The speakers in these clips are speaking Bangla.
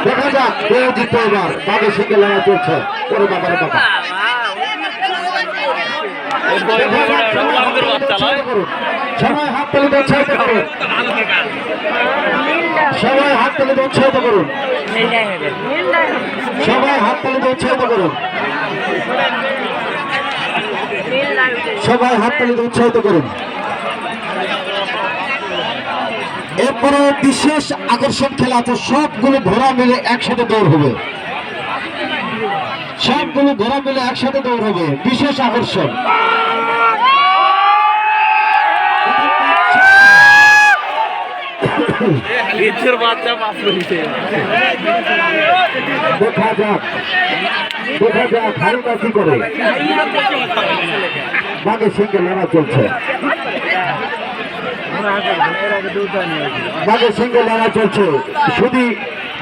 দেখা যাক কে জিতবে এবার। বাঘে সিংহে লড়াই চলছে। ওরে বাবার বাবা, সবাই হাত তালি উৎসাহিত করুন, সবাই হাত তালি উৎসাহিত করুন, সবাই হাত তালি উৎসাহিত করুন, সবাই হাত তালি উৎসাহিত করুন। এরপরে বিশেষ আকর্ষণ খেলা আছে, সবগুলো ঘোড়া মিলে একসাথে দৌড় হবে, সবগুলো ঘোড়া মিলে একসাথে দৌড় হবে, বিশেষ আকর্ষণ। দেখা যাক, দেখা যাক হারিমা কি করে। বাঘে সিংহে লড়াই চলছে, বাঘে সিংহে লড়াই চলছে। শুধু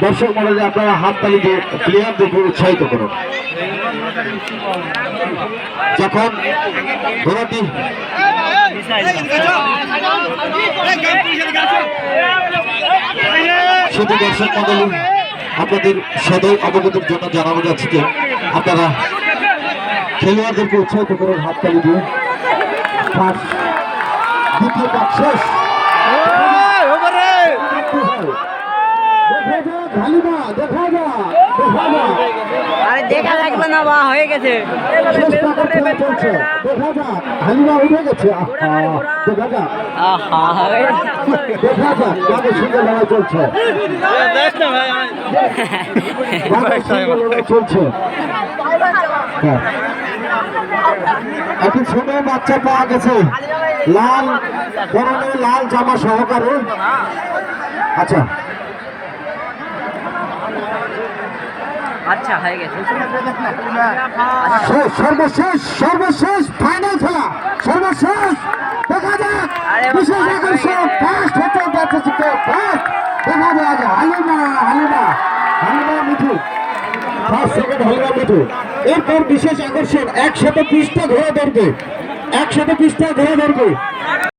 দর্শক মণ্ডলী আপনারা হাততালি দিয়ে প্লেয়ারদেরকে উৎসাহিত করুন। যখন ঘোড়াটি শুধু দর্শক মণ্ডলী আপনাদের সদয় অবগতির জন্য জানানো যাচ্ছে যে আপনারা খেলোয়াড়দেরকে উৎসাহিত করুন হাততালি দিয়ে। দ্বিতীয় পাক শেষ। আরে দেখা লাগবে না, বা হয়ে গেছে, দেখা যাক হালিমা উঠে গেছে। দেখা যাক, দেখা যাক বাঘের সঙ্গে লড়াই চলছে, বাঘের সঙ্গে লড়াই চলছে। একটি ছোট বাচ্চা পাওয়া গেছে লাল পরনে, লাল জামা সহকারে। আচ্ছা আচ্ছা হয়ে গেছে। সর্বশেষ, সর্বশেষ ফাইনাল খেলা, সর্বশেষ। দেখা যাক বিশেষ আকর্ষণ ফার্স্ট হচ্ছে দেখা যাক হালিমা, হালিমা, হালিমা মিঠু ফার্স্ট, সেকেন্ড হালিমা মিঠু। এরপর বিশেষ আকর্ষণ 100 পৃষ্ঠা ঘোড়া ধরবে, 100 পৃষ্ঠা ঘোড়া ধরবে।